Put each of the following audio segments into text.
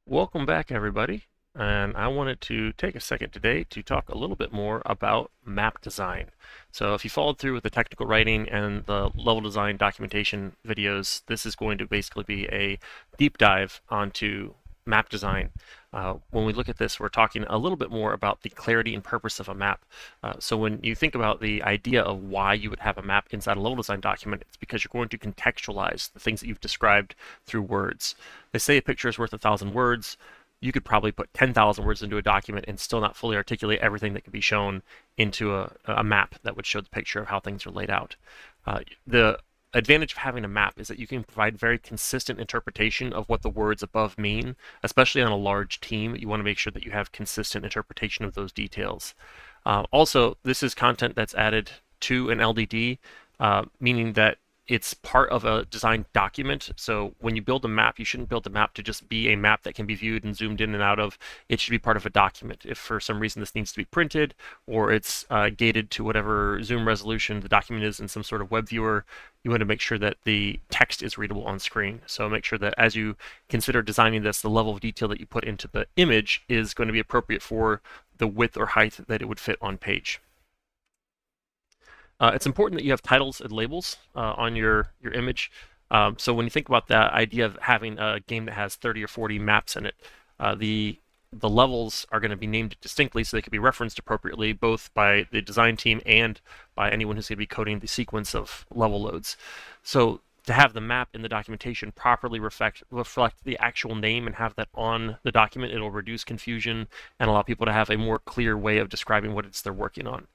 Welcome back, everybody. And I wanted to take a second today to talk a little bit more about map design. So if you followed through with the technical writing and the level design documentation videos, this is going to basically be a deep dive onto map design. When we look at this, we're talking a little bit more about the clarity and purpose of a map. So when you think about the idea of why you would have a map inside a level design document, it's because you're going to contextualize the things that you've described through words. They say a picture is worth 1,000 words. You could probably put 10,000 words into a document and still not fully articulate everything that could be shown into a map that would show the picture of how things are laid out. The advantage of having a map is that you can provide very consistent interpretation of what the words above mean, especially on a large team. You want to make sure that you have consistent interpretation of those details. Also, this is content that's added to an LDD, meaning that it's part of a design document. So when you build a map, you shouldn't build a map to just be a map that can be viewed and zoomed in and out of. It should be part of a document. If for some reason this needs to be printed or it's gated to whatever zoom resolution the document is in some sort of web viewer, you want to make sure that the text is readable on screen. So make sure that as you consider designing this, the level of detail that you put into the image is going to be appropriate for the width or height that it would fit on page. It's important that you have titles and labels on your image. So when you think about that idea of having a game that has 30 or 40 maps in it, the levels are going to be named distinctly so they can be referenced appropriately, both by the design team and by anyone who's going to be coding the sequence of level loads. So to have the map in the documentation properly reflect the actual name and have that on the document, it'll reduce confusion and allow people to have a more clear way of describing what it's they're working on.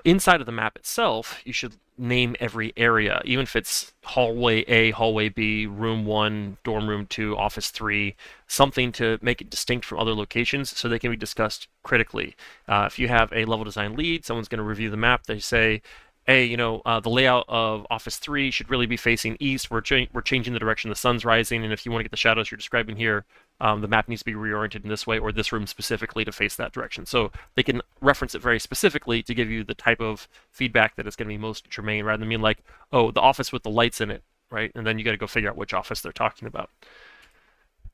Inside of the map itself, you should name every area, even if it's hallway A, hallway B, room 1, dorm room 2, office 3, something to make it distinct from other locations so they can be discussed critically. If you have a level design lead, someone's going to review the map, they say, hey, the layout of Office 3 should really be facing east. We're changing the direction the sun's rising, and if you want to get the shadows you're describing here, the map needs to be reoriented in this way, or this room specifically to face that direction. So they can reference it very specifically to give you the type of feedback that is going to be most germane, rather than being like, oh, the office with the lights in it, right? And then you got to go figure out which office they're talking about.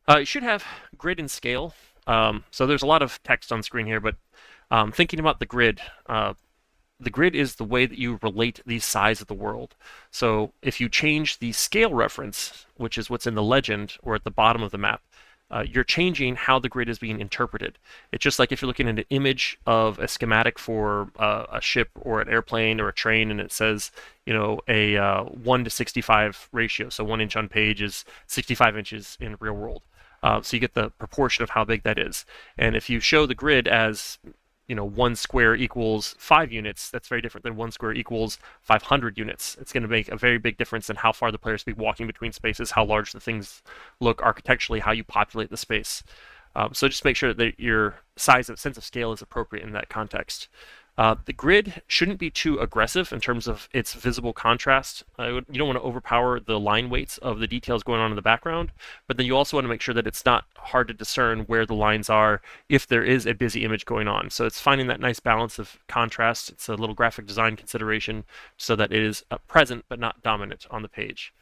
You should have grid and scale. So there's a lot of text on screen here, but thinking about the grid is the way that you relate the size of the world. So if you change the scale reference, which is what's in the legend or at the bottom of the map, you're changing how the grid is being interpreted. It's just like if you're looking at an image of a schematic for a ship or an airplane or a train, and it says, a 1 to 65 ratio. So 1 inch on page is 65 inches in real world. So you get the proportion of how big that is. And if you show the grid as 1 square equals 5 units, that's very different than 1 square equals 500 units. It's going to make a very big difference in how far the players be walking between spaces, how large the things look architecturally, how you populate the space. So just make sure that your sense of scale is appropriate in that context. The grid shouldn't be too aggressive in terms of its visible contrast. You don't want to overpower the line weights of the details going on in the background, but then you also want to make sure that it's not hard to discern where the lines are if there is a busy image going on. So it's finding that nice balance of contrast. It's a little graphic design consideration so that it is present but not dominant on the page.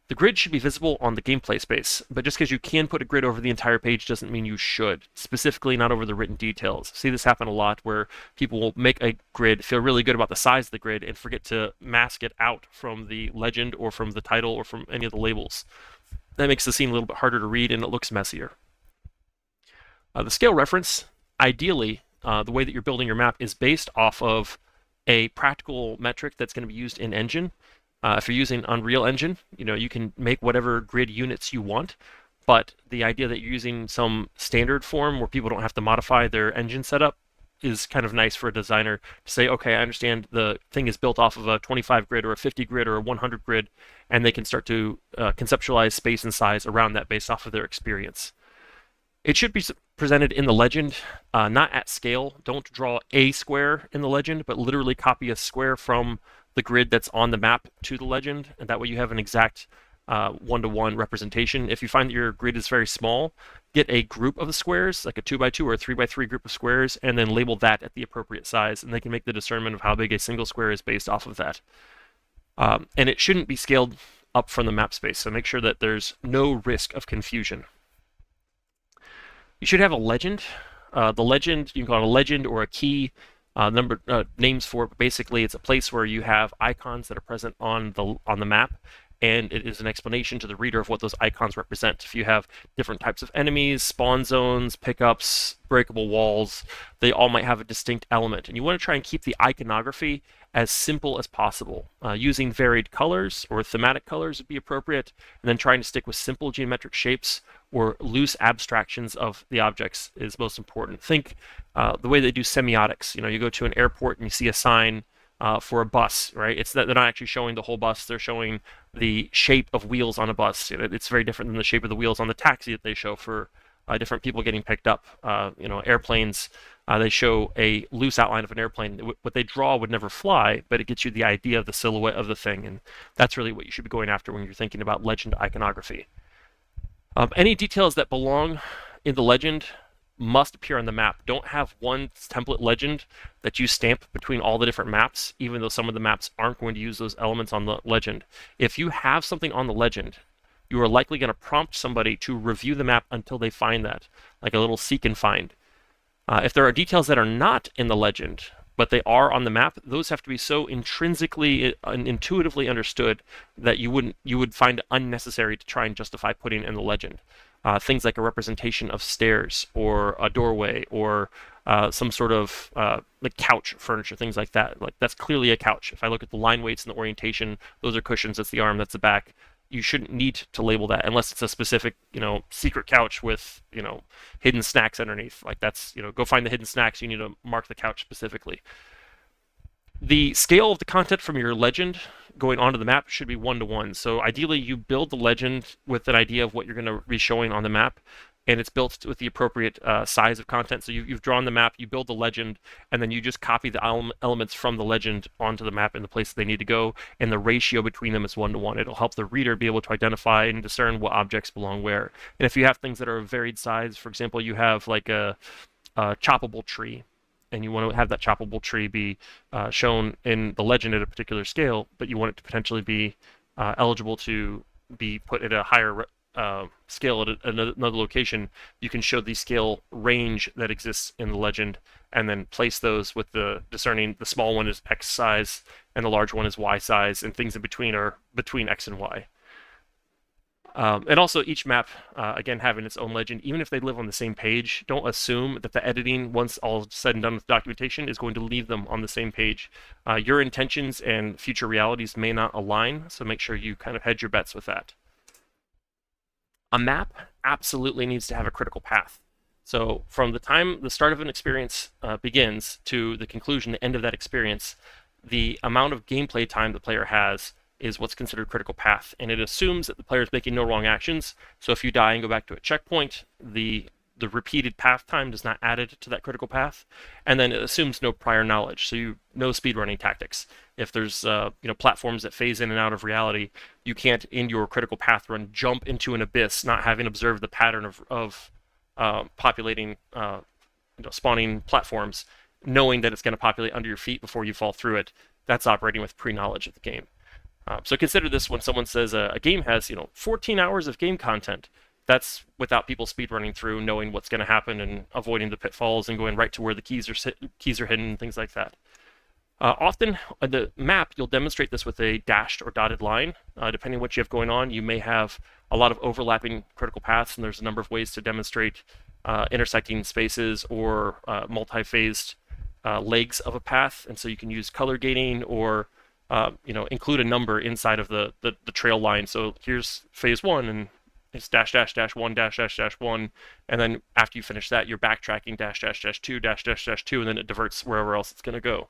The grid should be visible on the gameplay space, but just because you can put a grid over the entire page doesn't mean you should, specifically not over the written details. See this happen a lot where people will make a grid, feel really good about the size of the grid, and forget to mask it out from the legend or from the title or from any of the labels. That makes the scene a little bit harder to read and it looks messier. The scale reference, ideally, the way that you're building your map is based off of a practical metric that's going to be used in Engine. If you're using Unreal Engine, you can make whatever grid units you want, but the idea that you're using some standard form where people don't have to modify their engine setup is kind of nice for a designer to say, okay, I understand the thing is built off of a 25 grid or a 50 grid or a 100 grid, and they can start to conceptualize space and size around that based off of their experience. It should be presented in the legend, not at scale. Don't draw a square in the legend, but literally copy a square from the grid that's on the map to the legend, and that way you have an exact one-to-one representation. If you find that your grid is very small, get a group of the squares, like a 2x2 or a 3x3 group of squares, and then label that at the appropriate size, and they can make the discernment of how big a single square is based off of that. And it shouldn't be scaled up from the map space, so make sure that there's no risk of confusion. You should have a legend. The legend, you can call it a legend or a key. Names for it, but basically it's a place where you have icons that are present on the map, and it is an explanation to the reader of what those icons represent. If you have different types of enemies, spawn zones, pickups, breakable walls, they all might have a distinct element, and you want to try and keep the iconography as simple as possible. Using varied colors or thematic colors would be appropriate, and then trying to stick with simple geometric shapes or loose abstractions of the objects is most important. Think the way they do semiotics. You go to an airport and you see a sign for a bus, right? It's that they're not actually showing the whole bus; they're showing the shape of wheels on a bus. It's very different than the shape of the wheels on the taxi that they show for different people getting picked up. Airplanes. They show a loose outline of an airplane. What they draw would never fly, but it gets you the idea of the silhouette of the thing, and that's really what you should be going after when you're thinking about legend iconography. Any details that belong in the legend must appear on the map. Don't have one template legend that you stamp between all the different maps, even though some of the maps aren't going to use those elements on the legend. If you have something on the legend, you are likely going to prompt somebody to review the map until they find that, like a little seek and find. If there are details that are not in the legend, but they are on the map, those have to be so intrinsically and intuitively understood that you would find it unnecessary to try and justify putting in the legend. Things like a representation of stairs or a doorway or some sort of like couch furniture, things like that. Like that's clearly a couch. If I look at the line weights and the orientation, those are cushions. That's the arm. That's the back. You shouldn't need to label that unless it's a specific, secret couch with, hidden snacks underneath. Like that's, go find the hidden snacks. You need to mark the couch specifically. The scale of the content from your legend going onto the map should be 1-to-1. So ideally, you build the legend with an idea of what you're going to be showing on the map, and it's built with the appropriate size of content. So you've drawn the map, you build the legend, and then you just copy the elements from the legend onto the map in the place they need to go, and the ratio between them is 1-to-1. It'll help the reader be able to identify and discern what objects belong where. And if you have things that are of varied size, for example, you have like a choppable tree, and you want to have that choppable tree be shown in the legend at a particular scale, but you want it to potentially be eligible to be put at a higher scale at another location, you can show the scale range that exists in the legend and then place those with the discerning. The small one is X size and the large one is Y size, and things in between are between X and Y. And also each map, again, having its own legend, even if they live on the same page, don't assume that the editing, once all said and done with documentation, is going to leave them on the same page. Your intentions and future realities may not align, so make sure you kind of hedge your bets with that. A map absolutely needs to have a critical path. So from the time the start of an experience begins to the conclusion, the end of that experience, the amount of gameplay time the player has is what's considered critical path, and it assumes that the player is making no wrong actions. So if you die and go back to a checkpoint, the repeated path time does not add it to that critical path, and then it assumes no prior knowledge. So no speedrunning tactics. If there's platforms that phase in and out of reality, you can't in your critical path run jump into an abyss, not having observed the pattern of populating, spawning platforms, knowing that it's going to populate under your feet before you fall through it. That's operating with pre-knowledge of the game. So consider this when someone says a game has 14 hours of game content. That's without people speedrunning through, knowing what's going to happen and avoiding the pitfalls and going right to where the keys are hidden and things like that. Often on the map, you'll demonstrate this with a dashed or dotted line. Depending on what you have going on, you may have a lot of overlapping critical paths, and there's a number of ways to demonstrate intersecting spaces or multi-phased legs of a path. And so you can use color gating or include a number inside of the trail line. So here's phase 1, and it's dash dash dash 1 dash dash dash 1, and then after you finish that, you're backtracking dash dash dash 2 dash dash dash 2, and then it diverts wherever else it's going to go.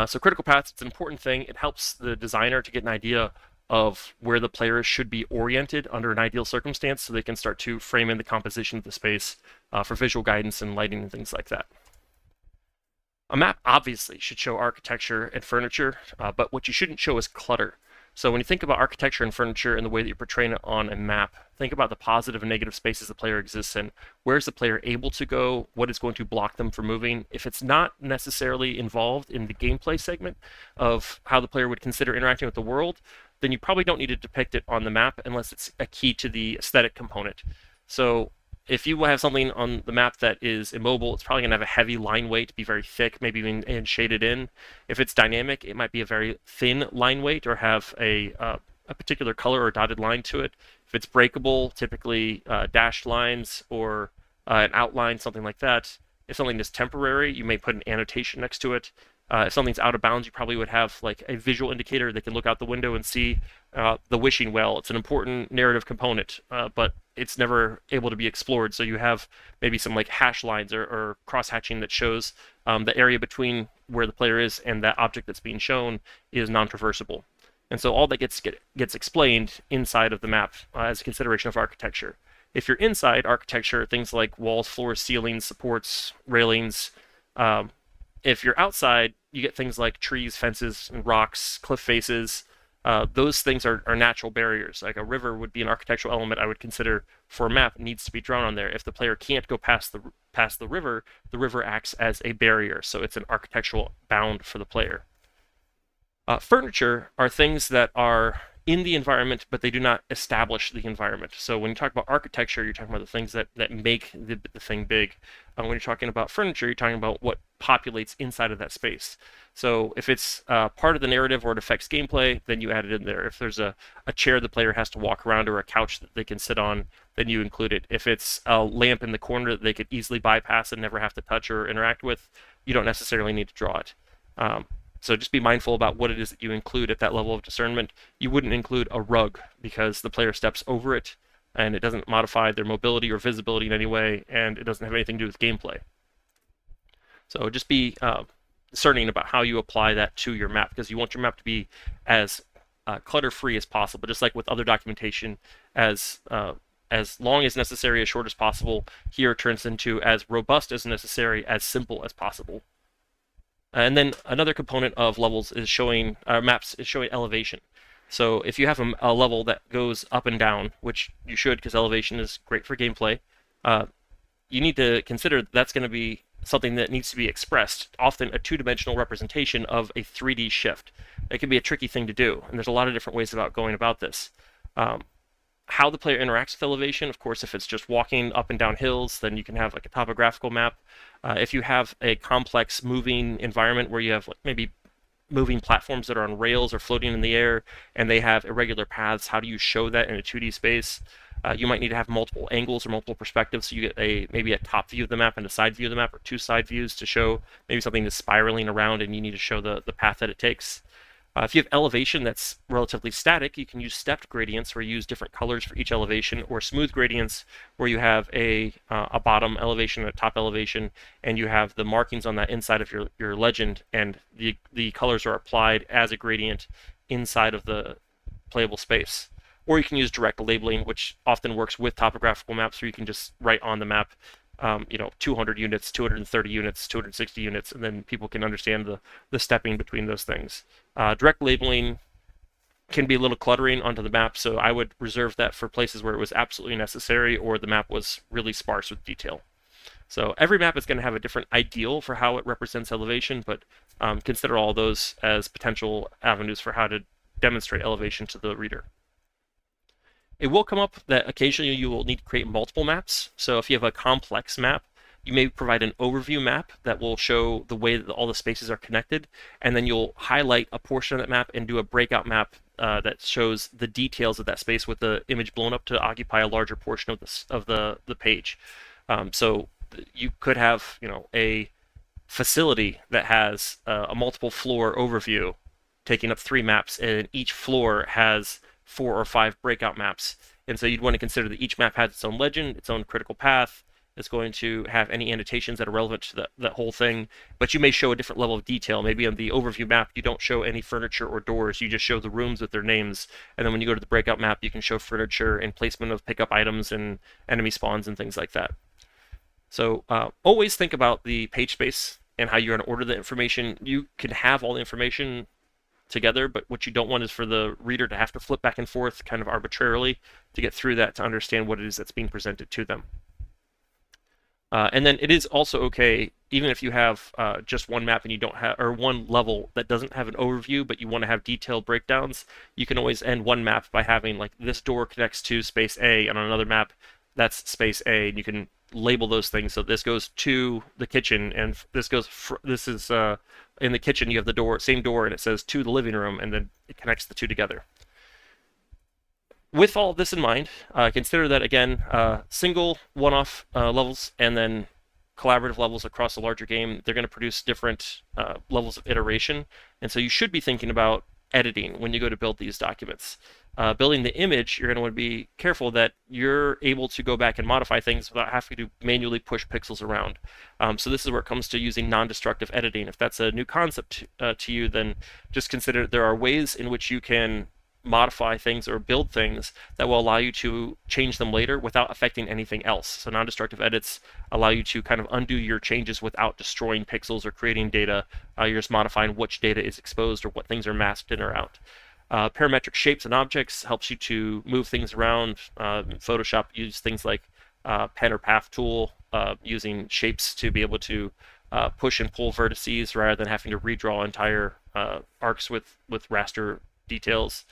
So critical paths, it's an important thing. It helps the designer to get an idea of where the players should be oriented under an ideal circumstance, so they can start to frame in the composition of the space for visual guidance and lighting and things like that. A map obviously should show architecture and furniture, but what you shouldn't show is clutter. So when you think about architecture and furniture and the way that you're portraying it on a map, think about the positive and negative spaces the player exists in. Where's the player able to go? What is going to block them from moving? If it's not necessarily involved in the gameplay segment of how the player would consider interacting with the world, then you probably don't need to depict it on the map unless it's a key to the aesthetic component. So if you have something on the map that is immobile, it's probably going to have a heavy line weight, be very thick, maybe even and shaded in. If it's dynamic, it might be a very thin line weight or have a particular color or dotted line to it. If it's breakable, typically dashed lines or an outline, something like that. If something is temporary, you may put an annotation next to it. If something's out of bounds, you probably would have like a visual indicator that can look out the window and see the wishing well. It's an important narrative component, but it's never able to be explored. So you have maybe some like hash lines or cross hatching that shows the area between where the player is and that object that's being shown is non-traversable. And so all that gets explained inside of the map as a consideration of architecture. If you're inside architecture, things like walls, floors, ceilings, supports, railings. If you're outside, you get things like trees, fences, and rocks, cliff faces. Those things are natural barriers. Like a river would be an architectural element I would consider for a map. It needs to be drawn on there. If the player can't go past the river acts as a barrier, so it's an architectural bound for the player. Furniture are things that are in the environment, but they do not establish the environment. So when you talk about architecture, you're talking about the things that make the thing big. When you're talking about furniture, you're talking about what populates inside of that space. So if it's part of the narrative or it affects gameplay, then you add it in there. If there's a chair the player has to walk around or a couch that they can sit on, then you include it. If it's a lamp in the corner that they could easily bypass and never have to touch or interact with, you don't necessarily need to draw it. So just be mindful about what it is that you include at that level of discernment. You wouldn't include a rug because the player steps over it and it doesn't modify their mobility or visibility in any way, and it doesn't have anything to do with gameplay. So just be discerning about how you apply that to your map, because you want your map to be as clutter-free as possible. Just like with other documentation, as long as necessary, as short as possible. Here turns into as robust as necessary, as simple as possible. And then another component of levels is showing maps is showing elevation. So if you have a level that goes up and down, which you should because elevation is great for gameplay, you need to consider that's going to be something that needs to be expressed, often a two-dimensional representation of a 3D shift. It can be a tricky thing to do, and there's a lot of different ways about going about this. How the player interacts with elevation, of course, if it's just walking up and down hills, then you can have like a topographical map. If you have a complex moving environment where you have like maybe moving platforms that are on rails or floating in the air and they have irregular paths, how do you show that in a 2D space? You might need to have multiple angles or multiple perspectives, so you get maybe a top view of the map and a side view of the map, or two side views to show maybe something is spiraling around and you need to show the path that it takes. If you have elevation that's relatively static, you can use stepped gradients where you use different colors for each elevation, or smooth gradients where you have a bottom elevation, a top elevation, and you have the markings on that inside of your legend, and the colors are applied as a gradient inside of the playable space. Or you can use direct labeling, which often works with topographical maps, where you can just write on the map 200 units, 230 units, 260 units, and then people can understand the stepping between those things. Direct labeling can be a little cluttering onto the map, so I would reserve that for places where it was absolutely necessary or the map was really sparse with detail. So every map is going to have a different ideal for how it represents elevation, but consider all those as potential avenues for how to demonstrate elevation to the reader. It will come up that occasionally you will need to create multiple maps. So if you have a complex map, you may provide an overview map that will show the way that all the spaces are connected, and then you'll highlight a portion of that map and do a breakout map that shows the details of that space with the image blown up to occupy a larger portion of the page. So you could have a facility that has a multiple floor overview taking up 3 maps, and each floor has 4 or 5 breakout maps. And so you'd want to consider that each map has its own legend, its own critical path. It's going to have any annotations that are relevant to that whole thing, but you may show a different level of detail. Maybe on the overview map, you don't show any furniture or doors. You just show the rooms with their names. And then when you go to the breakout map, you can show furniture and placement of pickup items and enemy spawns and things like that. So always think about the page space and how you're going to order the information. You can have all the information together, but what you don't want is for the reader to have to flip back and forth kind of arbitrarily to get through that to understand what it is that's being presented to them. And then it is also okay, even if you have just one map and you don't have, or one level that doesn't have an overview, but you want to have detailed breakdowns, you can always end one map by having like this door connects to space A, and on another map, that's space A, and you can label those things. So this goes to the kitchen, and this goes. This is in the kitchen. You have the door, same door, and it says to the living room, and then it connects the two together. With all of this in mind, consider that again, single one-off levels and then collaborative levels across a larger game. They're going to produce different levels of iteration, and so you should be thinking about editing when you go to build these documents. Building the image, you're going to want to be careful that you're able to go back and modify things without having to manually push pixels around. So this is where it comes to using non-destructive editing. If that's a new concept to you, then just consider there are ways in which you can modify things or build things that will allow you to change them later without affecting anything else. So non-destructive edits allow you to kind of undo your changes without destroying pixels or creating data. You're just modifying which data is exposed or what things are masked in or out. Parametric shapes and objects helps you to move things around. Photoshop uses things like pen or path tool, using shapes to be able to push and pull vertices rather than having to redraw entire arcs with raster details.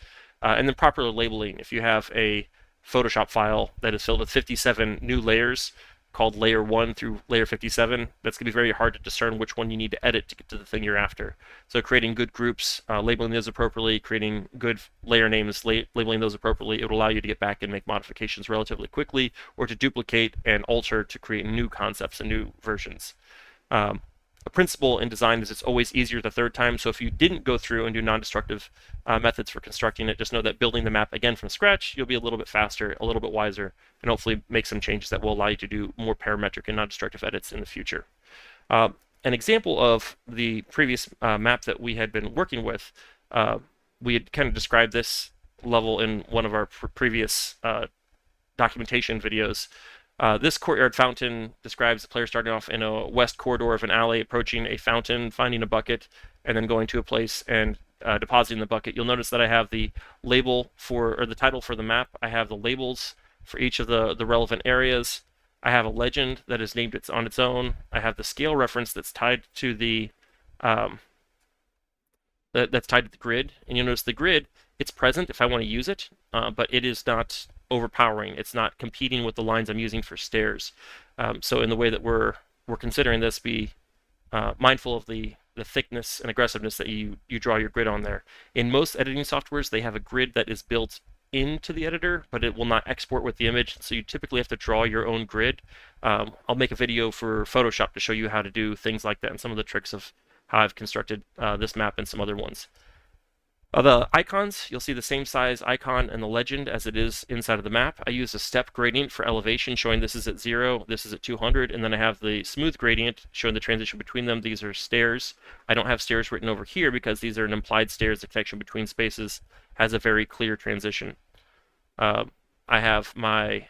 And then proper labeling. If you have a Photoshop file that is filled with 57 new layers called layer 1 through layer 57, that's going to be very hard to discern which one you need to edit to get to the thing you're after. So creating good groups, labeling those appropriately, creating good layer names, labeling those appropriately, it will allow you to get back and make modifications relatively quickly, or to duplicate and alter to create new concepts and new versions. A principle in design is it's always easier the third time. So if you didn't go through and do non-destructive methods for constructing it, just know that building the map again from scratch, you'll be a little bit faster, a little bit wiser, and hopefully make some changes that will allow you to do more parametric and non-destructive edits in the future. An example of the previous map that we had been working with, we had kind of described this level in one of our previous documentation videos. This courtyard fountain describes the player starting off in a west corridor of an alley, approaching a fountain, finding a bucket, and then going to a place and depositing the bucket. You'll notice that I have the label for, or the title for the map. I have the labels for each of the relevant areas. I have a legend that is named on its own. I have the scale reference that's tied to the grid. And you'll notice the grid, it's present if I want to use it, but it is not overpowering. It's not competing with the lines I'm using for stairs. So in the way that we're considering this, be mindful of the thickness and aggressiveness that you draw your grid on there. In most editing softwares, they have a grid that is built into the editor, but it will not export with the image, so you typically have to draw your own grid. I'll make a video for Photoshop to show you how to do things like that and some of the tricks of how I've constructed this map and some other ones. The icons, you'll see the same size icon and the legend as it is inside of the map. I use a step gradient for elevation, showing this is at 0, this is at 200, and then I have the smooth gradient showing the transition between them. These are stairs. I don't have stairs written over here because these are an implied stairs. The connection between spaces has a very clear transition. I have my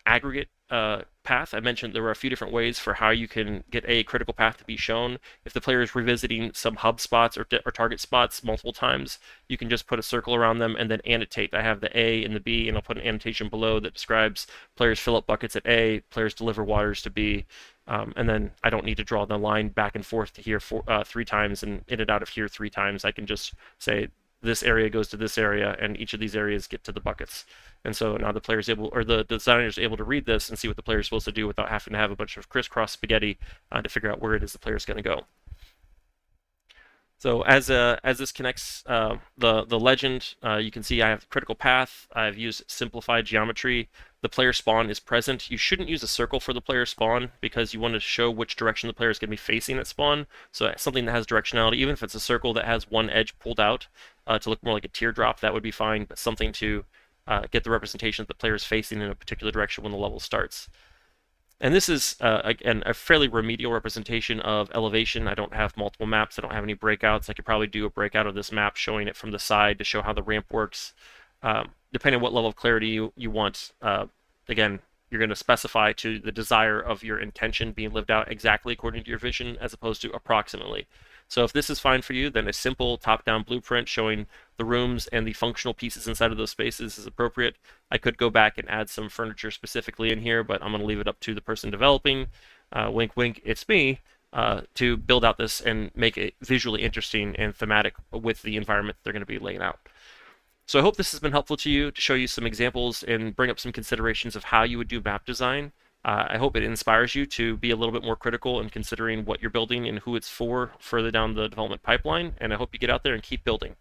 aggregate path. I mentioned there were a few different ways for how you can get a critical path to be shown. If the player is revisiting some hub spots or target spots multiple times, you can just put a circle around them and then annotate. I have the A and the B, and I'll put an annotation below that describes players fill up buckets at A, players deliver waters to B, and then I don't need to draw the line back and forth to here 3 times and in and out of here 3 times. I can just say this area goes to this area, and each of these areas get to the buckets. And so now the player is able, or the designer is able to read this and see what the player is supposed to do without having to have a bunch of crisscross spaghetti to figure out where it is the player is going to go. So as this connects the legend, you can see I have critical path. I've used simplified geometry. The player spawn is present. You shouldn't use a circle for the player spawn because you want to show which direction the player is going to be facing at spawn. So something that has directionality, even if it's a circle that has one edge pulled out to look more like a teardrop, that would be fine. But something to get the representation that the player is facing in a particular direction when the level starts. And this is, again, a fairly remedial representation of elevation. I don't have multiple maps. I don't have any breakouts. I could probably do a breakout of this map showing it from the side to show how the ramp works. Depending on what level of clarity you want, again, you're going to specify to the desire of your intention being lived out exactly according to your vision as opposed to approximately. So if this is fine for you, then a simple top-down blueprint showing the rooms and the functional pieces inside of those spaces is appropriate. I could go back and add some furniture specifically in here, but I'm going to leave it up to the person developing, wink wink, it's me, to build out this and make it visually interesting and thematic with the environment they're going to be laying out. So I hope this has been helpful to you to show you some examples and bring up some considerations of how you would do map design. I hope it inspires you to be a little bit more critical in considering what you're building and who it's for further down the development pipeline. And I hope you get out there and keep building.